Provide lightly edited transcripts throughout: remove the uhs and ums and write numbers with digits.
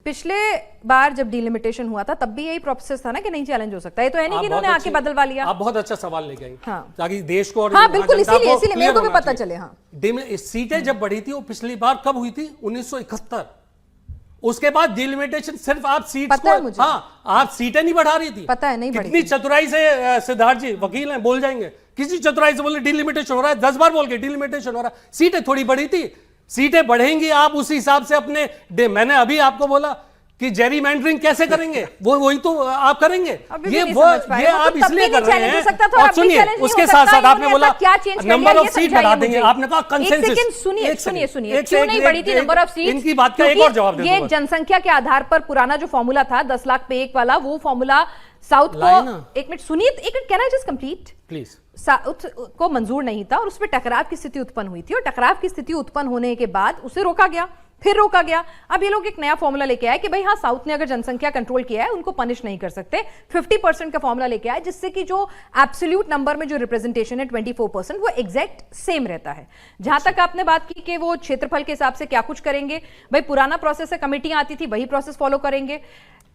पिछले बार जब डिलिमिटेशन हुआ था तब भी यही प्रोसेस था ना कि नहीं चैलेंज हो सकता है, तो है नहीं कि इन्होंने आके बदलवा लिया। आप बहुत अच्छा सवाल लेके आई, हाँ। ताकि देश को और हाँ बिल्कुल, इसीलिए मेरे को भी पता चले। हाँ, सीटें जब बढ़ी थी वो पिछली बार कब हुई थी? 1971। उसके बाद डिलिमिटेशन सिर्फ आप सीट को, हाँ आप सीटें नहीं बढ़ा रही थी, पता है नहीं बढ़ी। कितनी चतुराई से सिद्धार्थ जी वकील हैं, बोल जाएंगे, किसी चतुराई से बोले डिलिमिटेशन हो रहा है, 10 बार बोल के डिलिमिटेशन हो रहा है, सीटें थोड़ी बढ़ी थी। सीटें बढ़ेंगी आप उसी हिसाब से अपने, मैंने अभी आपको बोला कि जेरी मैंडरिंग कैसे करेंगे, वही तो आप करेंगे। ये आप इसलिए कर रहे हैं। और सुनिए, उसके साथ साथ आपने बोला नंबर ऑफ सीट बढ़ा देंगे, आपने कहा कंसेंसस। सुनिए क्यों नहीं बढ़ी थी नंबर ऑफ सीट? इनकी बात का एक और जवाब दे। ये जनसंख्या के आधार पर पुराना जो फॉर्मूला था 10 लाख पे एक वाला, वो फॉर्मूला साउथ को, एक मिनट सुनिए, एक minute, can I just complete please, south को मंजूर नहीं था और उसमें टकराव की स्थिति उत्पन्न हुई थी, और टकराव की स्थिति उत्पन्न होने के बाद उसे रोका गया, फिर रोका गया। अब ये लोग एक नया फॉर्मूला लेके आए कि भाई हाँ, साउथ ने अगर जनसंख्या कंट्रोल किया है उनको पनिश नहीं कर सकते, 50% का फॉर्मूला लेके आए, जिससे कि जो एब्सोल्यूट नंबर में जो रिप्रेजेंटेशन है 24%, वो एग्जैक्ट सेम रहता है। जहां तक आपने बात की कि वो क्षेत्रफल के हिसाब से क्या कुछ करेंगे, भाई पुराना प्रोसेस है, कमेटियां आती थी, वही प्रोसेस फॉलो करेंगे।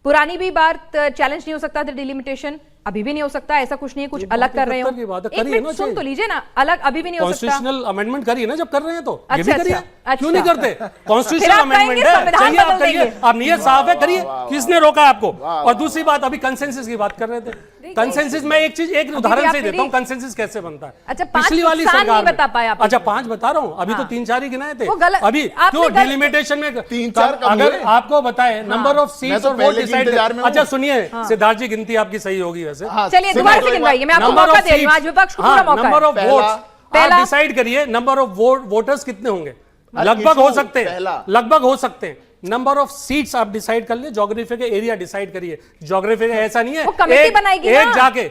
पुरानी भी बात चैलेंज नहीं हो सकता था डिलिमिटेशन, अभी भी नहीं हो सकता, ऐसा कुछ नहीं है, कुछ अलग कर रहे हो। एक मिनट सुन तो लीजिए ना, अलग अभी भी नहीं हो सकता। कॉन्स्टिट्यूशनल अमेंडमेंट करिए ना, जब कर रहे हैं तो ये भी करिए, क्यों नहीं करते? कॉन्स्टिट्यूशनल अमेंडमेंट है, चाहिए आप करिए, आप नियत साफ है, करिए, किसने रोका आपको? और दूसरी बात, अभी कंसेंसस की बात कर रहे थे, कंसेंसस में एक चीज, एक उदाहरण से देता हूँ कंसेंसस कैसे बनता है। अच्छा, पिछली वाली सरकार नहीं बता पाया। अच्छा 5 बता रहा हूँ, अभी तो 3-4 ही गिनाए थे, अभी क्यों डिलिमिटेशन में 3-4? अगर आपको बताए नंबर ऑफ सीट्स और वोट डिसाइड। अच्छा सुनिए सिद्धार्थ जी, गिनती आपकी सही होगी वैसे, चलिए दोबारा से गिनवाइए, मैं आपको मौका दे रही हूं, आज विपक्ष को पूरा मौका है। नंबर ऑफ वोट्स आप डिसाइड करिए, नंबर ऑफ वोटर्स कितने होंगे, लगभग हो सकते हैं, लगभग हो सकते हैं। नंबर ऑफ सीट्स आप डिसाइड कर लिए, ज्योग्राफी के एरिया डिसाइड करिए, ज्योग्राफी का ऐसा नहीं है एक जाके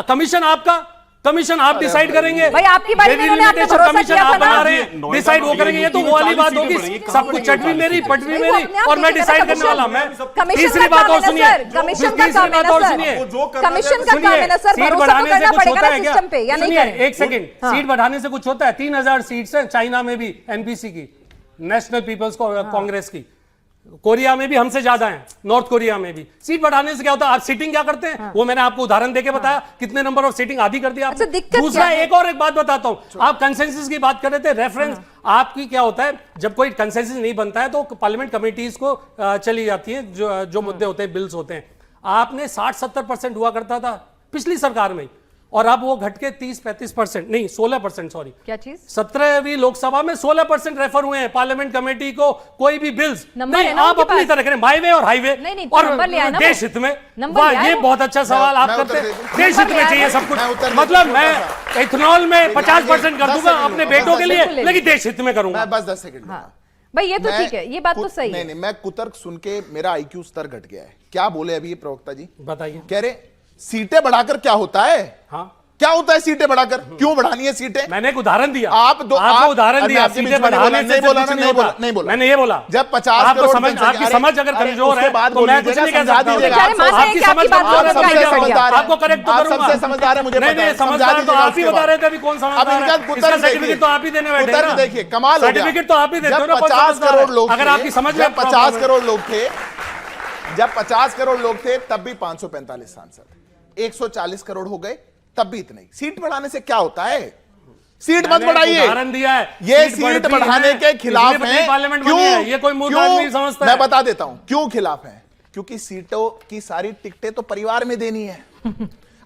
कमीशन, आपका कमीशन आप डिसाइड करेंगे भाई, आपकी बारी में उन्होंने आपने भरोसा किया था ना, डिसाइड वो करेंगे, ये तो वो वाली बात होगी, सब कुछ चटनी मेरी पटवी मेरी और मैं डिसाइड करने वाला। मैं तीसरी बात और सुनिए, कमीशन का काम है ना सर, कमीशन का काम है ना सर, सीट बढ़ाने से कुछ होता है क्या? सिस्टम पे या नहीं करें? एक सेकंड, सीट बढ़ाने से कुछ होता है? 3000 सीट्स हैं चाइना में भी, एनपीसी की, नेशनल पीपल्स कांग्रेस की, कोरिया में भी हमसे ज्यादा हैं, नॉर्थ कोरिया में भी। सीट बढ़ाने से क्या होता है? आप सीटिंग क्या करते हैं वो मैंने आपको उदाहरण देके बताया, कितने नंबर ऑफ सीटिंग आधी कर दिया आपने। दूसरा एक बात बताता हूं, आप कंसेंसस की बात कर रहे थे, रेफरेंस आपकी क्या होता है, जब कोई कंसेंसस नहीं बनता है तो पार्लियामेंट कमेटीज को चली जाती है, जो मुद्दे होते हैं, बिल्स होते हैं। आपने 60-70% हुआ करता था पिछली सरकार में, और अब वो घट के 30-35% नहीं 16%, सॉरी क्या चीज, 17वीं लोकसभा में 16% रेफर हुए हैं पार्लियामेंट कमेटी को, कोई भी बिल्स नहीं। आप अपनी तरह करें, बाईवे और हाईवे और देश हित में। ये बहुत अच्छा सवाल आप करते हैं, देश हित में चाहिए सब कुछ, मतलब मैं इथेनॉल में 50% कर दूंगा अपने बेटों के लिए, लेकिन देश हित में करूंगा। बस 10 सेकंड भाई, ये तो ठीक है, ये बात तो सही है। नहीं, मैं कुतर्क सुन के मेरा आईक्यू स्तर घट गया है। क्या बोले अभी ये प्रवक्ता जी? बताइए। कह रहे सीटें बढ़ाकर क्या होता है? हाँ, क्या होता है सीटें बढ़ाकर? क्यों बढ़ानी है सीटें? मैंने एक उदाहरण दिया, आपको उदाहरण दिया, सीटें बढ़ाने से नहीं बोला, मैंने ये बोला जब 50 करोड़ आपकी समझ अगर कमजोर है तो मैं कुछ नहीं कह सकता। आपकी समझ आपको करेक्ट तो करूंगा, सबसे समझदार है मुझे पता है, समझदार तो आप ही बता रहे थे, अभी कौन समझदार है? इसका सर्टिफिकेट तो आप ही देने बैठे हैं। देखिए कमाल, सर्टिफिकेट तो आप ही देते हो ना। 50 करोड़ लोग, अगर आपकी समझ में 50 करोड़ लोग थे, जब 50 करोड़ लोग थे तब भी 545 सांसद, 140 करोड़ हो गए तब भी इतने। सीट बढ़ाने से क्या होता है? सीट मत बढ़ाइए, उदाहरण दिया है, ये सीट बढ़ाने के खिलाफ है। क्यों? ये कोई मुद्दा नहीं समझता। मैं बता देता हूं क्यों खिलाफ है, क्योंकि सीटों की सारी टिकटें तो परिवार में देनी है।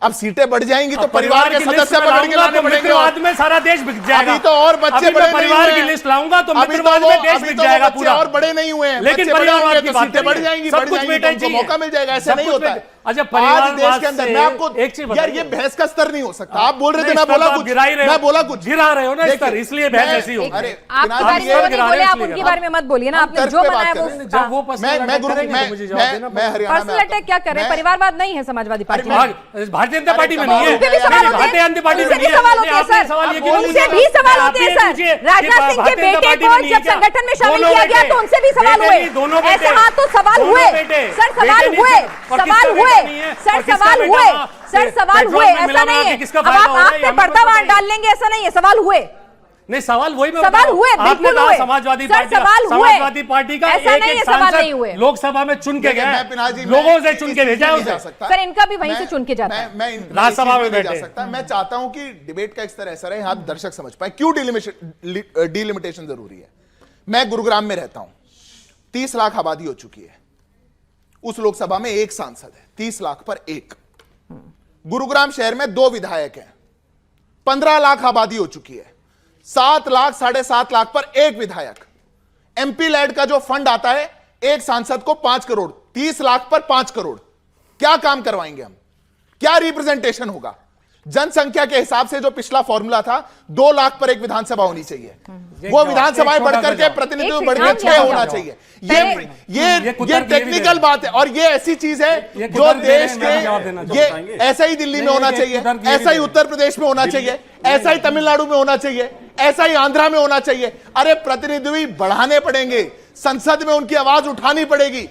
अब सीटें बढ़ जाएंगी तो परिवार के सदस्य पकड़ के लाने पड़ेंगे, बाद में सारा देश बिक जाएगा। अभी तो और बच्चे बड़े परिवार की लिस्ट लाऊंगा तो मित्रवाद में देश बिक जाएगा पूरा, और बड़े नहीं हुए हैं, लेकिन परिवारवाद की बात बढ़ जाएंगी, तो मौका मिल जाएगा। ऐसा नहीं होता है। अच्छा, आज देश के अंदर मैं आपको एक चीज, यार ये बहस का स्तर नहीं हो सकता। आप बोल रहे थे मैं बोला कुछ, गिरा रहे हो ना स्तर, इसलिए बहस ऐसी हो। अरे आप उनके बारे में मत बोलिए ना, आपने जो बनाया वो। जब वो मैं पर्सनल अटैक क्या कर रहे हैं? परिवारवाद नहीं है समाजवादी पार्टी, भारतीय जनता पार्टी में नहीं है, भारतीय जनता पार्टी में नहीं है। सवाल होते हैं सर, उनसे भी सवाल होते हैं सर। राजनाथ सिंह के बेटे को जब संगठन में शामिल किया गया तो उनसे भी सवाल हुए, ऐसे हाँ तो सवाल हुए सर, सवाल हुए, सवाल हुए सर, सवाल हुए सर, सवाल हुए, ऐसा नहीं है। अब आप आग पे पर्दा डाल लेंगे, ऐसा नहीं है, सवाल हुए। नहीं, सवाल वही मैं सवाल बता रहा हूं। हुए, आपने बिल्कुल कहा हुए। समाजवादी सर, पार्टी सवाल हुए। समाजवादी पार्टी का ऐसा नहीं एक है, सवाल नहीं हुए। सांसद लोकसभा में चुन के गया मैं है, पिनाक जी, लोगों मैं से चुन के भेजा है नहीं जा उसे। सकता। सर, इनका भी वहीं से मैं- चुन के जाता है। मैं राज्यसभा में नहीं जा बैठे। सकता। मैं चाहता हूं कि डिबेट का इस तरह ऐसा रहे, आप दर्शक समझ पाए क्यों डिलिमिटेशन जरूरी है। मैं गुरुग्राम में रहता हूं, 30 लाख आबादी हो चुकी है, उस लोकसभा में एक सांसद है, 30 लाख पर एक। गुरुग्राम शहर में 2 विधायक हैं, 15 लाख आबादी हो चुकी है, 7 लाख 7.5 लाख पर एक विधायक। एमपी लैड का जो फंड आता है एक सांसद को 5 करोड़, 30 लाख पर 5 करोड़, क्या काम करवाएंगे हम? क्या रिप्रेजेंटेशन होगा? जनसंख्या के हिसाब से जो पिछला फॉर्मूला था, 2 लाख पर एक विधानसभा होनी चाहिए, वो विधानसभाएं बढ़कर के प्रतिनिधित्व बढ़कर 6 होना चाहिए। ये टेक्निकल बात है और ये ऐसी चीज है जो देश के, ये ऐसा ही दिल्ली में होना चाहिए, ऐसा ही उत्तर प्रदेश में होना चाहिए, ऐसा ही तमिलनाडु में होना चाहिए, ऐसा ही आंध्रा में होना चाहिए। अरे प्रतिनिधि बढ़ाने पड़ेंगे, संसद में उनकी आवाज उठानी पड़ेगी,